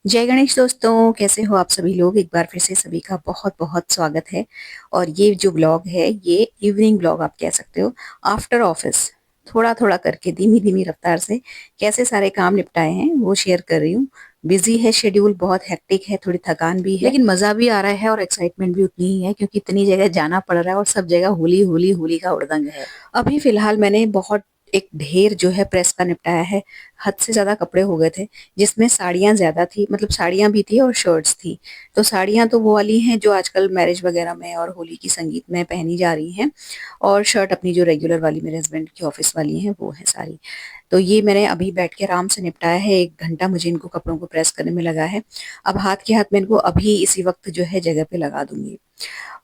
जय गणेश दोस्तों, कैसे हो आप सभी लोग। एक बार फिर से सभी का बहुत बहुत स्वागत है। और ये जो ब्लॉग है ये इवनिंग ब्लॉग आप कह सकते हो। आफ्टर ऑफिस थोड़ा थोड़ा करके धीमी धीमी रफ्तार से कैसे सारे काम निपटाए हैं वो शेयर कर रही हूँ। बिजी है शेड्यूल, बहुत हेक्टिक है, थोड़ी थकान भी है, लेकिन मजा भी आ रहा है और एक्साइटमेंट भी उतनी ही है क्योंकि इतनी जगह जाना पड़ रहा है और सब जगह होली होली होली का उड़दंग है। अभी फिलहाल मैंने बहुत एक ढेर जो है प्रेस का निपटाया है। हद से ज्यादा कपड़े हो गए थे, जिसमें साड़ियाँ ज़्यादा थी, मतलब साड़ियाँ भी थी और शर्ट्स थी। तो साड़ियाँ तो वो वाली हैं जो आजकल मैरिज वगैरह में और होली की संगीत में पहनी जा रही हैं, और शर्ट अपनी जो रेगुलर वाली मेरे हस्बैंड की ऑफिस वाली हैं वो है सारी। तो ये मैंने अभी बैठ के आराम से निपटाया है। 1 घंटा मुझे इनको कपड़ों को प्रेस करने में लगा है। अब हाथ के हाथ मैं इनको अभी इसी वक्त जो है जगह पे लगा दूंगी।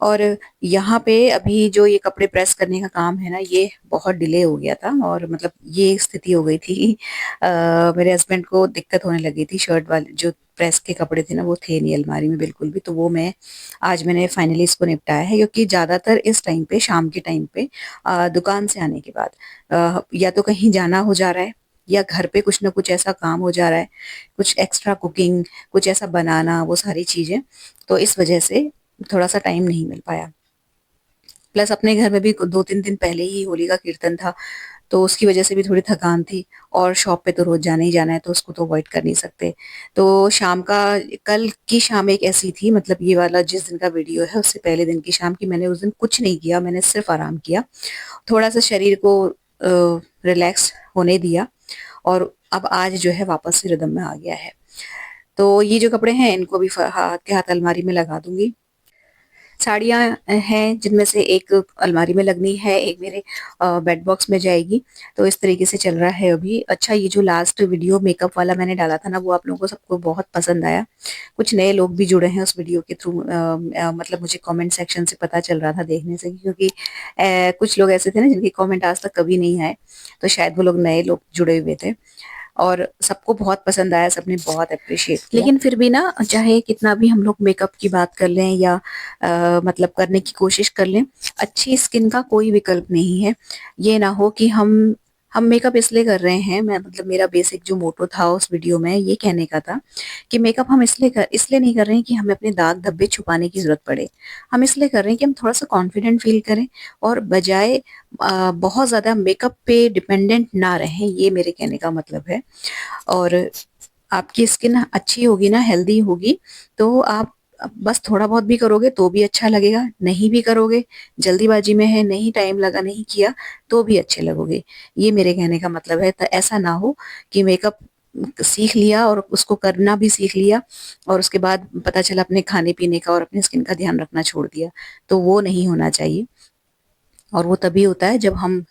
और यहाँ पे अभी जो ये कपड़े प्रेस करने का काम है ना, ये बहुत डिले हो गया था और मतलब ये स्थिति हो गई थी। मेरे हस्बैंड को दिक्कत होने लगी थी, शर्ट वाले जो प्रेस के कपड़े थे ना वो थे नहीं अलमारी में बिल्कुल भी। तो वो मैंने फाइनली इसको निपटाया है, क्योंकि ज्यादातर इस टाइम पे, शाम के टाइम पे दुकान से आने के बाद या तो कहीं जाना हो जा रहा है या घर पे कुछ ना कुछ ऐसा काम हो जा रहा है, कुछ एक्स्ट्रा कुकिंग, कुछ ऐसा बनाना, वो सारी चीजें। तो इस वजह से थोड़ा सा टाइम नहीं मिल पाया। प्लस अपने घर में भी 2-3 दिन पहले ही होली का कीर्तन था, तो उसकी वजह से भी थोड़ी थकान थी। और शॉप पे तो रोज जाना ही जाना है, तो उसको तो अवॉइड कर नहीं सकते। तो शाम का, कल की शाम एक ऐसी थी, मतलब ये वाला जिस दिन का वीडियो है उससे पहले दिन की शाम की, मैंने उस दिन कुछ नहीं किया, मैंने सिर्फ आराम किया, थोड़ा सा शरीर को रिलैक्स होने दिया। और अब आज जो है वापस से रिदम में आ गया है। तो ये जो कपड़े हैं इनको भी हाथ के हाथ अलमारी में लगा दूंगी। साड़ियाँ हैं जिनमें से एक अलमारी में लगनी है, एक मेरे बेड बॉक्स में जाएगी। तो इस तरीके से चल रहा है अभी। अच्छा, ये जो लास्ट वीडियो मेकअप वाला मैंने डाला था ना, वो आप लोगों को सबको बहुत पसंद आया। कुछ नए लोग भी जुड़े हैं उस वीडियो के थ्रू, मतलब मुझे कमेंट सेक्शन से पता चल रहा था देखने से, क्योंकि कुछ लोग ऐसे थे ना जिनके कमेंट आज तक कभी नहीं आए, तो शायद वो लोग नए लोग जुड़े हुए थे। और सबको बहुत पसंद आया, सबने बहुत अप्रिशिएट किया। लेकिन फिर भी ना, चाहे कितना भी हम लोग मेकअप की बात कर लें या मतलब करने की कोशिश कर लें, अच्छी स्किन का कोई विकल्प नहीं है। ये ना हो कि हम मेकअप इसलिए कर रहे हैं, मैं मतलब मेरा बेसिक जो मोटो था उस वीडियो में ये कहने का था कि मेकअप हम इसलिए नहीं कर रहे हैं कि हमें अपने दाग धब्बे छुपाने की जरूरत पड़े। हम इसलिए कर रहे हैं कि हम थोड़ा सा कॉन्फिडेंट फील करें, और बजाय बहुत ज्यादा मेकअप पे डिपेंडेंट ना रहें, ये मेरे कहने का मतलब है। और आपकी स्किन अच्छी होगी ना, हेल्दी होगी, तो आप बस थोड़ा बहुत भी करोगे तो भी अच्छा लगेगा, नहीं भी करोगे, जल्दीबाजी में है, नहीं टाइम लगा, नहीं किया, तो भी अच्छे लगोगे। ये मेरे कहने का मतलब है। तो ऐसा ना हो कि मेकअप सीख लिया और उसको करना भी सीख लिया, और उसके बाद पता चला अपने खाने पीने का और अपनी स्किन का ध्यान रखना छोड़ दिया। तो वो नहीं होना चाहिए। और वो तभी होता है जब हम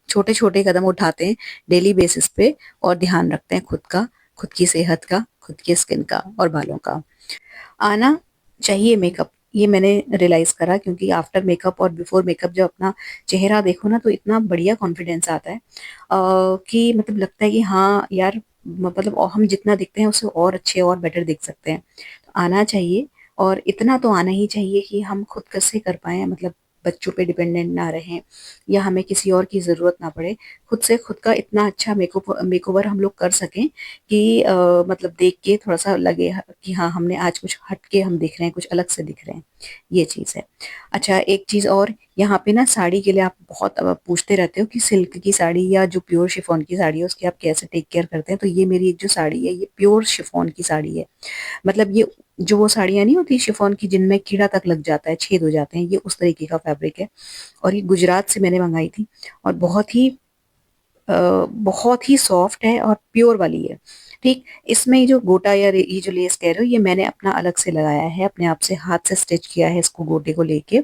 छोटे छोटे कदम उठाते हैं डेली बेसिस पे, और ध्यान रखते हैं खुद का, खुद की सेहत का, खुद की स्किन का और बालों का। आना चाहिए मेकअप, ये मैंने रियलाइज करा, क्योंकि आफ्टर मेकअप और बिफोर मेकअप जब अपना चेहरा देखो ना, तो इतना बढ़िया कॉन्फिडेंस आता है कि मतलब लगता है कि हाँ यार, मतलब और हम जितना दिखते हैं उससे और अच्छे और बेटर दिख सकते हैं। तो आना चाहिए। और इतना तो आना ही चाहिए कि हम खुद कैसे कर पाए, मतलब बच्चों पे डिपेंडेंट ना रहें या हमें किसी और की जरूरत ना पड़े। खुद से खुद का इतना अच्छा मेकओवर हम लोग कर सकें कि मतलब देख के थोड़ा सा लगे कि हाँ, हमने आज कुछ हट के हम दिख रहे हैं, कुछ अलग से दिख रहे हैं। ये चीज है। अच्छा, एक चीज और, यहाँ पे ना साड़ी के लिए आप बहुत पूछते रहते हो कि सिल्क की साड़ी या जो प्योर शिफॉन की साड़ी है उसकी आप कैसे टेक केयर करते हैं। तो ये मेरी एक जो साड़ी है ये प्योर शिफॉन की साड़ी है। मतलब ये जो वो साड़ियाँ नहीं होती शिफॉन की जिनमें कीड़ा तक लग जाता है, छेद हो जाते हैं, ये उस तरीके का फैब्रिक है। और ये गुजरात से मैंने मंगाई थी, और बहुत ही सॉफ्ट है और प्योर वाली है। ठीक, इसमें ये जो गोटा या ये जो लेस कह रहे हो, ये मैंने अपना अलग से लगाया है, अपने आप से हाथ से स्टिच किया है इसको गोटे को लेके।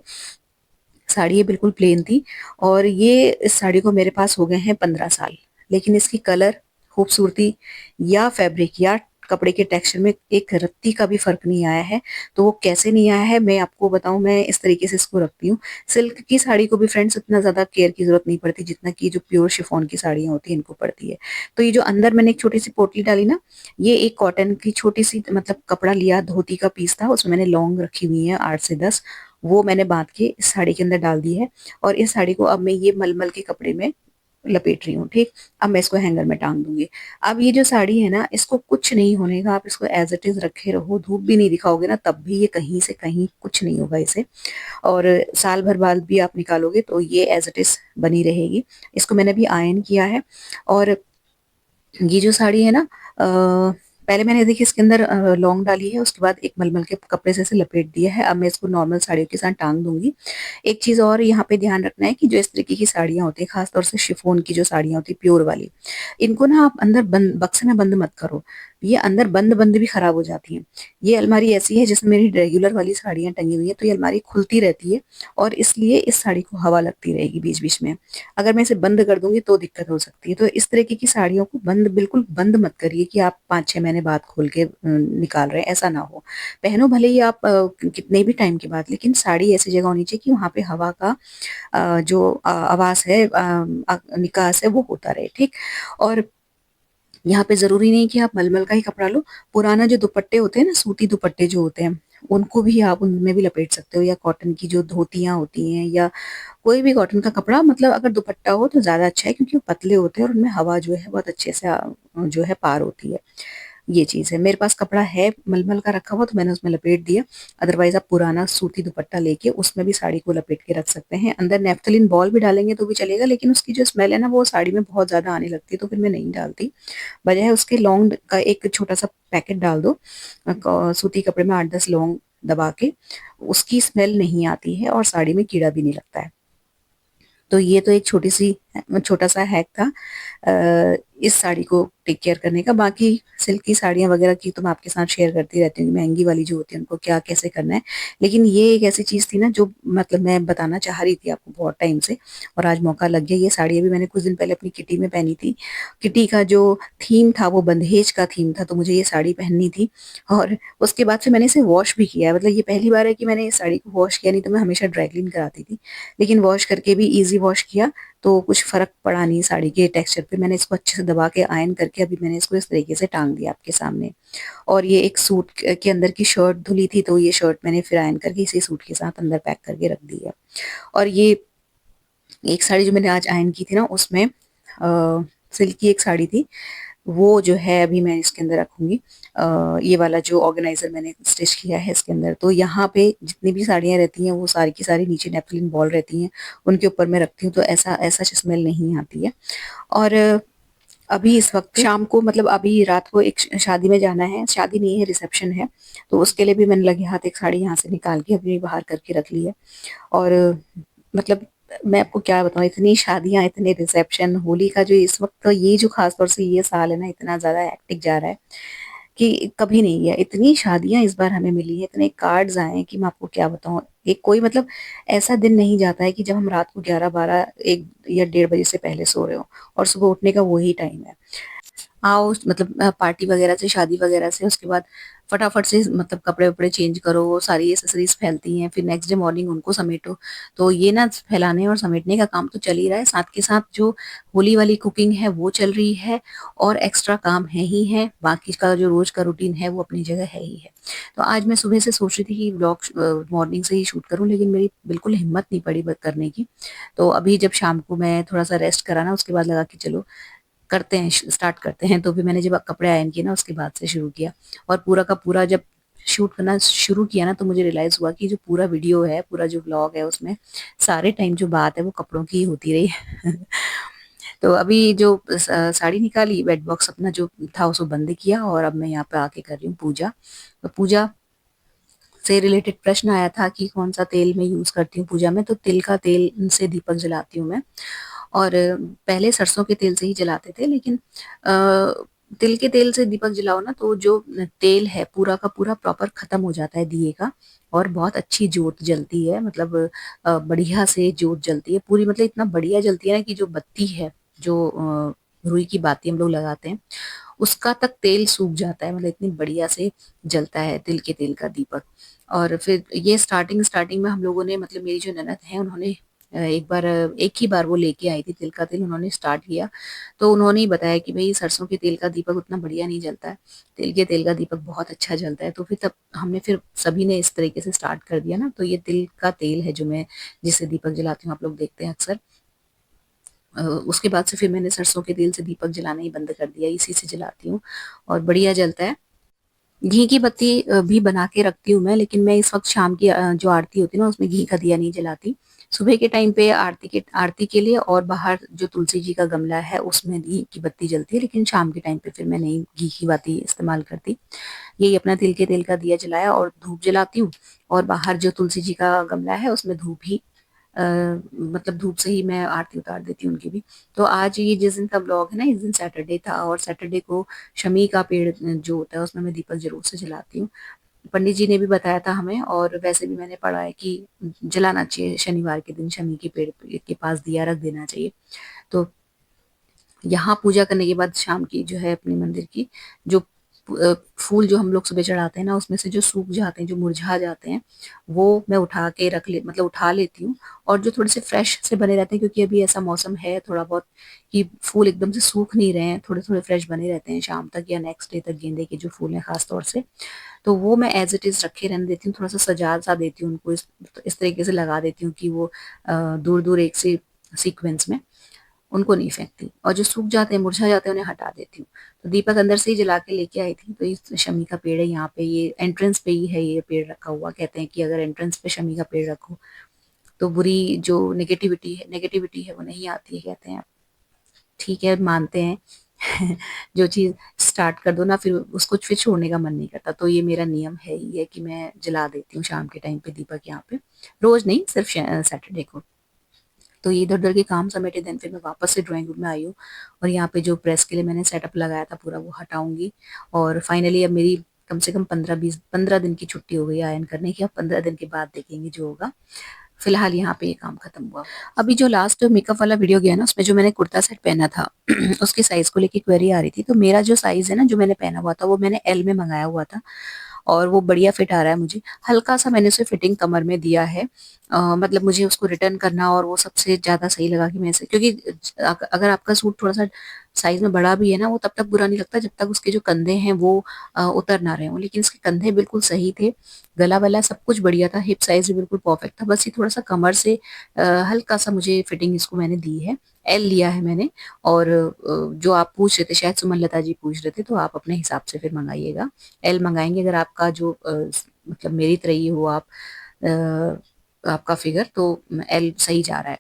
साड़ी ये बिल्कुल प्लेन थी, और ये इस साड़ी को मेरे पास हो गए हैं 15 साल। लेकिन इसकी कलर, खूबसूरती या फैब्रिक या कपड़े के टेक्सचर में एक रत्ती का भी फर्क नहीं आया है। तो वो कैसे नहीं आया है मैं आपको बताऊं, मैं इस तरीके से इसको रखती हूँ। सिल्क की साड़ी को भी फ्रेंड्स इतना ज्यादा केयर की जरूरत नहीं पड़ती जितना कि जो प्योर शिफॉन की साड़ियाँ होती है इनको पड़ती है। तो ये जो अंदर मैंने एक छोटी सी पोटली डाली ना, ये एक कॉटन की छोटी सी, मतलब कपड़ा लिया, धोती का पीस था, उसमें मैंने लौंग रखी हुई है 8 से 10, वो मैंने बांध के इस साड़ी के अंदर डाल दी है। और इस साड़ी को अब मैं ये मलमल के कपड़े में लपेट रही हूँ, ठीक। अब मैं इसको हैंगर में टांग दूंगी। अब ये जो साड़ी है ना, इसको कुछ नहीं होने का, आप इसको एज इट इज रखे रहो, धूप भी नहीं दिखाओगे ना तब भी ये कहीं से कहीं कुछ नहीं होगा इसे। और साल भर बाद भी आप निकालोगे तो ये एज इट इज बनी रहेगी। इसको मैंने अभी आयन किया है। और ये जो साड़ी है ना, पहले मैंने देखिए इसके अंदर लौंग डाली है, उसके बाद एक मलमल के कपड़े से इसे लपेट दिया है। अब मैं इसको नॉर्मल साड़ियों के साथ टांग दूंगी। एक चीज और यहाँ पे ध्यान रखना है कि जो इस तरीके की साड़ियाँ होती है, खासतौर से शिफॉन की जो साड़ियाँ होती है प्योर वाली, इनको ना आप अंदर बंद बक्से में बंद मत करो। ये अंदर बंद बंद भी खराब हो जाती हैं। ये अलमारी ऐसी है जिसमें मेरी रेगुलर वाली साड़ियाँ टंगी हुई है, तो ये अलमारी खुलती रहती है और इसलिए इस साड़ी को हवा लगती रहेगी बीच बीच में। अगर मैं इसे बंद कर दूंगी तो दिक्कत हो सकती है। तो इस तरीके की साड़ियों को बंद बिल्कुल बंद मत करिए कि आप 5-6 महीने बाद खोल के निकाल रहे हैं, ऐसा ना हो। पहनो भले ही आप कितने भी टाइम के बाद, लेकिन साड़ी ऐसी जगह होनी चाहिए कि वहां पे हवा का जो आवाज है, निकास है, वो होता रहे, ठीक। और यहाँ पे जरूरी नहीं कि आप मलमल का ही कपड़ा लो। पुराना जो दुपट्टे होते हैं ना, सूती दुपट्टे जो होते हैं, उनको भी आप उनमें भी लपेट सकते हो, या कॉटन की जो धोतियां होती हैं, या कोई भी कॉटन का कपड़ा, मतलब अगर दुपट्टा हो तो ज्यादा अच्छा है क्योंकि वो पतले होते हैं और उनमें हवा जो है बहुत अच्छे से जो है पार होती है। ये चीज है। मेरे पास कपड़ा है मलमल का रखा हुआ तो मैंने उसमें लपेट दिया। अदरवाइज आप पुराना सूती दुपट्टा लेके उसमें भी साड़ी को लपेट के रख सकते हैं। अंदर नेफ्थलीन बॉल भी डालेंगे तो भी चलेगा, लेकिन उसकी जो स्मेल है ना वो साड़ी में बहुत ज्यादा आने लगती है, तो फिर मैं नहीं डालती। बजाय उसके लौंग का एक छोटा सा पैकेट डाल दो, सूती कपड़े में 8-10 लौंग दबा के, उसकी स्मेल नहीं आती है और साड़ी में कीड़ा भी नहीं लगता है। तो ये तो एक छोटा सा हैक था इस साड़ी को टेक केयर करने का। बाकी सिल्क की साड़ियाँ वगैरह की तो मैं आपके साथ शेयर करती रहती हूँ, महंगी वाली जो होती है उनको क्या कैसे करना है। लेकिन ये एक ऐसी चीज थी ना जो मतलब मैं बताना चाह रही थी आपको बहुत टाइम से, और आज मौका लग गया। ये साड़ी अभी मैंने कुछ दिन पहले अपनी किटी में पहनी थी। किटी का जो थीम था वो बंदहेज का थीम था, तो मुझे ये साड़ी पहननी थी। और उसके बाद से मैंने इसे वॉश भी किया है। मतलब ये पहली बार है कि मैंने इस साड़ी को वॉश किया, नहीं तो मैं हमेशा ड्राई क्लीन कराती थी। लेकिन वॉश करके भी इजी वॉश किया तो कुछ फर्क पड़ा नहीं साड़ी के टेक्सचर पे। मैंने इसको अच्छे से दबा के आयन करके अभी मैंने इसको इस तरीके से टांग दिया आपके सामने। और ये एक सूट के अंदर की शर्ट धुली थी, तो ये शर्ट मैंने फिर आयन करके इसी सूट के साथ अंदर पैक करके रख दी है। और ये एक साड़ी जो मैंने आज आयन की थी ना, उसमें सिल्क की एक साड़ी थी, वो जो है अभी मैं इसके अंदर रखूंगी। ये वाला जो ऑर्गेनाइजर मैंने स्टिच किया है इसके अंदर, तो यहाँ पे जितनी भी साड़ियाँ रहती हैं वो सारी की सारी नीचे नेपथलीन बॉल रहती हैं, उनके ऊपर मैं रखती हूँ, तो ऐसा ऐसा स्मेल नहीं आती है। और अभी इस वक्त शाम को, मतलब अभी रात को एक शादी में जाना है, शादी नहीं है रिसेप्शन है, तो उसके लिए भी मैंने लगे हाथ एक साड़ी यहाँ से निकाल के अभी बाहर करके रख ली है। और मतलब मैं आपको क्या बताऊं, इतनी शादियां, इतने रिसेप्शन, होली का जो इस वक्त, तो ये जो खास तौर से ये साल है ना, इतना ज्यादा हेक्टिक जा रहा है कि कभी नहीं है। इतनी शादियां इस बार हमें मिली है, इतने कार्ड्स आए हैं कि मैं आपको क्या बताऊं। एक कोई मतलब ऐसा दिन नहीं जाता है कि जब हम रात को 11, 12, 1 या 1:30 बजे से पहले सो रहे हो, और सुबह उठने का वही टाइम है। आओ मतलब पार्टी वगैरह से, शादी वगैरह से, उसके बाद फटाफट से मतलब कपड़े वपड़े चेंज करो, वो सारी एसेसरीज फैलती हैं, फिर नेक्स्ट डे मॉर्निंग उनको समेटो। तो ये ना फैलाने और समेटने का काम तो चल ही रहा है, साथ के साथ जो होली वाली कुकिंग है वो चल रही है, और एक्स्ट्रा काम है ही है। बाकी का जो रोज का रूटीन है वो अपनी जगह है ही है। तो आज मैं सुबह से सोच रही थी कि व्लॉग मॉर्निंग से ही शूट करूं, लेकिन मेरी बिल्कुल हिम्मत नहीं पड़ी करने की। तो अभी जब शाम को मैं थोड़ा सा रेस्ट करा ना, उसके बाद लगा कि चलो करते हैं, स्टार्ट करते हैं। तो फिर मैंने जब कपड़े आयरन किए ना, उसके बाद से शुरू किया। और पूरा का पूरा जब शूट करना शुरू किया ना, तो मुझे रियलाइज हुआ कि जो पूरा वीडियो है, पूरा जो व्लॉग है, उसमें सारे टाइम जो बात है वो कपड़ों की ही होती रही। तो अभी जो साड़ी निकाली, वेट बॉक्स अपना जो था उसको बंद किया, और अब मैं यहाँ पे आके कर रही हूँ पूजा। तो पूजा से रिलेटेड प्रश्न आया था कि कौन सा तेल मैं यूज करती हूँ पूजा में, तो तिल का तेल से दीपक जलाती हूँ मैं। और पहले सरसों के तेल से ही जलाते थे, लेकिन तिल के तेल से दीपक जलाओ ना, तो जो तेल है पूरा का पूरा प्रॉपर खत्म हो जाता है दिए का, और बहुत अच्छी जोत जलती है। मतलब बढ़िया से जोत जलती है पूरी, मतलब इतना बढ़िया जलती है ना कि जो बत्ती है, जो रुई की बाती हम लोग लगाते हैं, उसका तक तेल सूख जाता है। मतलब इतनी बढ़िया से जलता है तिल के तेल का दीपक। और फिर ये स्टार्टिंग स्टार्टिंग में हम लोगों ने, मतलब मेरी जो ननद है उन्होंने एक ही बार वो लेके आई थी तिल का तेल, उन्होंने स्टार्ट किया। तो उन्होंने ही बताया कि भाई सरसों के तेल का दीपक उतना बढ़िया नहीं जलता है, तिल के तेल का दीपक बहुत अच्छा जलता है। तो फिर तब हमने, फिर सभी ने इस तरीके से स्टार्ट कर दिया ना। तो ये तिल का तेल है जो मैं जिससे दीपक जलाती हूँ, आप लोग देखते हैं अक्सर। उसके बाद से फिर मैंने सरसों के तेल से दीपक जलाना ही बंद कर दिया, इसी से जलाती हूँ और बढ़िया जलता है। घी की बत्ती भी बना के रखती हूँ मैं, लेकिन मैं इस वक्त शाम की जो आरती होती है ना उसमें घी का दिया नहीं जलाती। सुबह के टाइम पे आरती के लिए और बाहर जो तुलसी जी का गमला है उसमें घी की बत्ती जलती है, लेकिन शाम के टाइम पे फिर मैं नहीं घी की बत्ती इस्तेमाल करती। यही अपना तिल के तेल का दिया जलाया और धूप जलाती हूँ। और बाहर जो तुलसी जी का गमला है उसमें धूप ही मतलब धूप से ही मैं आरती उतार देती हूँ उनकी भी। तो आज ये जिस दिन का ब्लॉग है ना, इस दिन सैटरडे था और सैटरडे को शमी का पेड़ जो होता है उसमें मैं दीपक जरूर से जलाती हूँ। पंडित जी ने भी बताया था हमें, और वैसे भी मैंने पढ़ा है कि जलाना चाहिए शनिवार के दिन, शमी के पेड़ के पास दिया रख देना चाहिए। तो यहाँ पूजा करने के बाद शाम की जो है अपने मंदिर की जो फूल जो हम लोग सुबह चढ़ाते हैं ना उसमें से जो सूख जाते हैं, जो मुरझा जाते हैं, वो मैं उठा के रख ले मतलब उठा लेती हूँ। और जो थोड़े से फ्रेश से बने रहते हैं, क्योंकि अभी ऐसा मौसम है थोड़ा बहुत कि फूल एकदम से सूख नहीं रहे हैं, थोड़े थोड़े फ्रेश बने रहते हैं शाम तक या नेक्स्ट डे तक, गेंदे के जो फूल हैं खास तौर से। तो वो मैं एज इट इज रखे रहने देती हूँ, थोड़ा सा सजा सा देती हूँ उनको, इस तरीके से लगा देती हूँ कि वो दूर दूर एक से सीक्वेंस में, उनको नहीं फेंकती। और जो सूख जाते हैं मुरझा जाते हैं उन्हें हटा देती हूँ। तो दीपक अंदर से ही जला के लेके आई थी। तो इस शमी का पेड़ है यहाँ पे, ये एंट्रेंस पे ही है ये पेड़ रखा हुआ। कहते हैं कि अगर एंट्रेंस पे शमी का पेड़ रखो तो बुरी जो नेगेटिविटी है वो नहीं आती है, कहते हैं। ठीक है, मानते हैं। जो चीज स्टार्ट कर दो ना फिर उसको फिर छोड़ने का मन नहीं करता। तो ये मेरा नियम है ही है कि मैं जला देती हूँ शाम के टाइम पे दीपक यहाँ पे। रोज नहीं, सिर्फ सैटरडे को। तो ये इधर उधर के काम समेटे, देन फिर मैं वापस से ड्राइंग रूम में आई हूँ। और यहाँ पे जो प्रेस के लिए मैंने सेटअप लगाया था पूरा वो हटाऊंगी। और फाइनली अब मेरी कम से कम 15 दिन की छुट्टी हो गई आयन करने की। अब 15 दिन के बाद देखेंगे जो होगा। फिलहाल यहाँ पे ये काम खत्म हुआ। अभी जो लास्ट मेकअप वाला वीडियो गया ना उसमें जो मैंने कुर्ता सेट पहना था उसकी साइज को लेके क्वेरी आ रही थी। तो मेरा जो साइज है ना जो मैंने पहना हुआ था वो मैंने एल में मंगाया हुआ था, और वो बढ़िया फिट आ रहा है मुझे। हल्का सा मैंने उसे फिटिंग कमर में दिया है। मतलब मुझे उसको रिटर्न करना और वो सबसे ज्यादा सही लगा कि मैं क्योंकि अगर आपका सूट थोड़ा सा साइज में बड़ा भी है ना वो तब तक बुरा नहीं लगता जब तक उसके जो कंधे हैं वो उतर ना रहे हों। लेकिन इसके कंधे बिल्कुल सही थे, गला वाला सब कुछ बढ़िया था, हिप साइज भी बिल्कुल परफेक्ट था। बस ये थोड़ा सा कमर से हल्का सा मुझे फिटिंग इसको मैंने दी है। एल लिया है मैंने। और जो आप पूछ रहे थे, शायद सुमन लता जी पूछ रहे थे, तो आप अपने हिसाब से फिर मंगाइएगा। एल मंगाएंगे अगर आपका जो मतलब मेरी तरह ही हो आप, आपका फिगर, तो एल सही जा रहा है।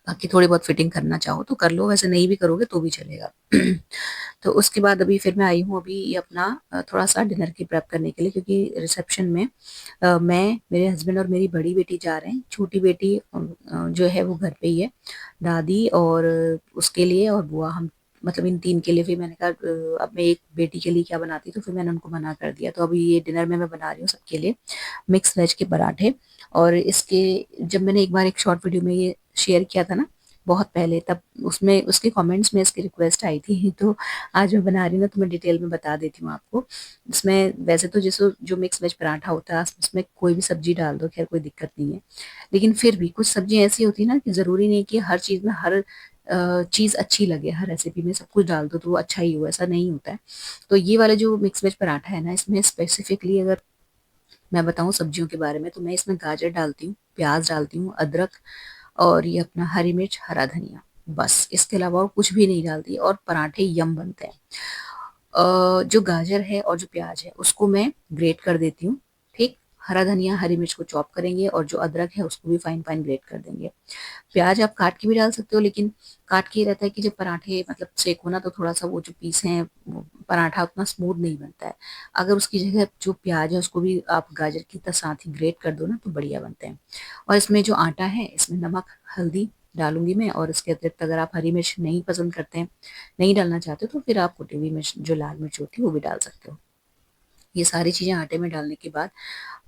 बाकी थोड़ी बहुत फिटिंग करना चाहो तो कर लो, वैसे नहीं भी करोगे तो भी चलेगा। तो उसके बाद अभी फिर मैं आई हूँ अभी ये अपना थोड़ा सा डिनर की प्रेप करने के लिए, क्योंकि रिसेप्शन में मैं, मेरे हस्बैंड और मेरी बड़ी बेटी जा रहे हैं। छोटी बेटी जो है वो घर पे ही है, दादी और उसके लिए और बुआ, हम मतलब इन तीन के लिए। फिर मैंने कहा अब मैं एक बेटी के लिए क्या बनाती, तो फिर मैंने उनको मना कर दिया। तो अभी ये डिनर में मैं बना रही हूँ सबके लिए मिक्स वेज के पराठे। और इसके जब मैंने एक बार एक शॉर्ट वीडियो में ये शेयर किया था ना बहुत पहले, तब उसमें उसके कमेंट्स में इसकी रिक्वेस्ट आई थी। तो आज मैं बना रही हूँ ना तो मैं डिटेल में बता देती हूँ आपको। इसमें वैसे तो जैसे जो मिक्स वेज पराठा होता है उसमें कोई भी सब्जी डाल दो, खैर कोई दिक्कत नहीं है। लेकिन फिर भी कुछ सब्जी ऐसी होती है ना कि जरूरी नहीं कि हर चीज में हर चीज अच्छी लगे, हर रेसिपी में सब कुछ डाल दो तो वो अच्छा ही हो, ऐसा नहीं होता है। तो ये वाला जो मिक्स वेज पराठा है ना इसमें स्पेसिफिकली अगर मैं बताऊं सब्जियों के बारे में, तो मैं इसमें गाजर डालती हूँ, प्याज डालती हूँ, अदरक, और ये अपना हरी मिर्च, हरा धनिया, बस इसके अलावा और कुछ भी नहीं डालती और पराठे यम बनते हैं। जो गाजर है और जो प्याज है उसको मैं ग्रेट कर देती हूँ। ठीक, हरा धनिया हरी मिर्च को चॉप करेंगे और जो अदरक है उसको भी फाइन फाइन ग्रेट कर देंगे। प्याज आप काट के भी डाल सकते हो, लेकिन काट के ये रहता है कि जब पराठे मतलब सेको ना तो थोड़ा सा वो जो पीस है वो पराठा उतना स्मूथ नहीं बनता है। अगर उसकी जगह जो प्याज है उसको भी आप गाजर की तरह साथ ही ग्रेट कर दो ना तो बढ़िया बनते हैं। और इसमें जो आटा है इसमें नमक हल्दी डालूंगी मैं, और इसके अतिरिक्त अगर आप हरी मिर्च नहीं पसंद करते हैं, नहीं डालना चाहते तो फिर आप कुटी हुई मिर्च जो लाल मिर्च होती है वो भी डाल सकते हो। ये सारी चीजें आटे में डालने के बाद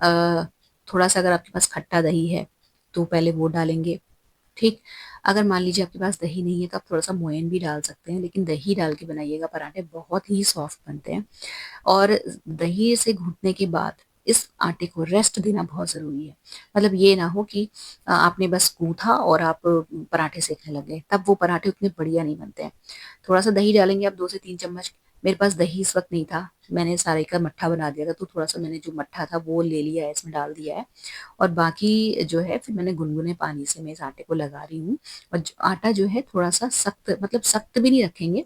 अ, थोड़ा सा अगर आपके पास खट्टा दही है तो पहले वो डालेंगे। ठीक, अगर मान लीजिए आपके पास दही नहीं है तो आप थोड़ा सा मोयन भी डाल सकते हैं, लेकिन दही डाल के बनाइएगा, पराठे बहुत ही सॉफ्ट बनते हैं। और दही से घुटने के बाद इस आटे को रेस्ट देना बहुत जरूरी है। मतलब ये ना हो कि आपने बस गूथा और आप पराठे सेकने लगे, तब वो पराठे उतने बढ़िया नहीं बनते हैं। थोड़ा सा दही डालेंगे आप 2 से 3 चम्मच, मेरे पास दही इस वक्त नहीं था, मैंने सारे का मट्ठा बना दिया था, तो थोड़ा सा मैंने जो मट्ठा था वो ले लिया है, इसमें डाल दिया है। और बाकी जो है फिर मैंने गुनगुने पानी से मैं इस आटे को लगा रही हूँ। और आटा जो है थोड़ा सा सख्त, मतलब सख्त भी नहीं रखेंगे,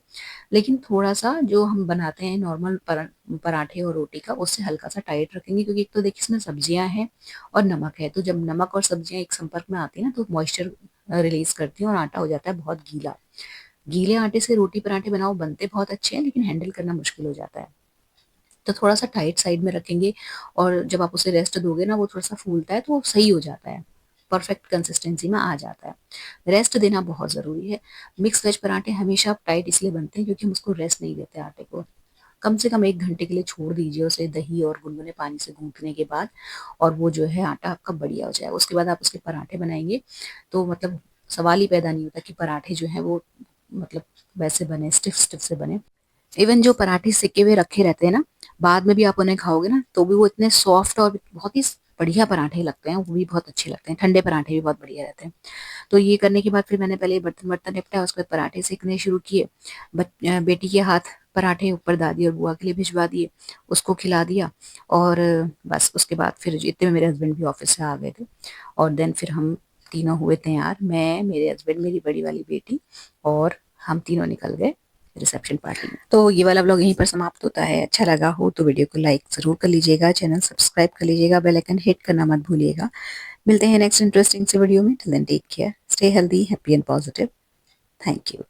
लेकिन थोड़ा सा जो हम बनाते हैं नॉर्मल पराठे और रोटी का, उससे हल्का सा टाइट रखेंगे, क्योंकि एक तो देखिए इसमें सब्जियां हैं और नमक है, तो जब नमक और सब्जियां एक संपर्क में आती है ना, तो मॉइस्चर रिलीज करती हैं और आटा हो जाता है बहुत गीला। गीले आटे से रोटी पराठे बनाओ, बनते बहुत अच्छे हैं, लेकिन हैंडल करना मुश्किल हो जाता है। तो थोड़ा सा टाइट साइड में रखेंगे, और जब आप उसे रेस्ट दोगे ना, वो थोड़ा सा फूलता है तो वो सही हो जाता है, परफेक्ट कंसिस्टेंसी में आ जाता है। रेस्ट देना बहुत ज़रूरी है। मिक्स वेज पराठे हमेशा टाइट इसलिए बनते हैं क्योंकि हम उसको रेस्ट नहीं देते आटे को। कम से कम 1 घंटे के लिए छोड़ दीजिए उसे, दही और गुनगुने पानी से गूंथने के बाद, और वो जो है आटा आपका बढ़िया हो जाएगा। उसके बाद आप उसके पराठे बनाएंगे तो मतलब सवाल ही पैदा नहीं होता कि पराठे जो है वो मतलब वैसे बने, स्टिफ स्टिफ से बने। इवन जो पराठे सेके हुए रखे रहते हैं ना, बाद में भी आप उन्हें खाओगे ना, तो भी वो इतने सॉफ्ट और बहुत ही बढ़िया पराठे लगते हैं, वो भी बहुत अच्छे लगते हैं। ठंडे पराठे भी बहुत बढ़िया रहते हैं। तो ये करने के बाद फिर मैंने पहले बर्तन वर्तन निपटाया, उसके बाद पराठे सेकने शुरू किए। बेटी के हाथ पराठे ऊपर दादी और बुआ के लिए भिजवा दिए, उसको खिला दिया। और बस उसके बाद फिर इतने में मेरे हस्बैंड भी ऑफिस से आ गए थे, और देन फिर हम तीनों हुए तैयार, मैं, मेरे हस्बैंड, मेरी बड़ी वाली बेटी, और हम तीनों निकल गए रिसेप्शन पार्टी में। तो ये वाला ब्लॉग यहीं पर समाप्त होता है। अच्छा लगा हो तो वीडियो को लाइक जरूर कर लीजिएगा, चैनल सब्सक्राइब कर लीजिएगा, बेल आइकन हिट करना मत भूलिएगा। मिलते हैं नेक्स्ट इंटरेस्टिंग से वीडियो में। Till then take care, stay healthy, happy and positive. Thank you.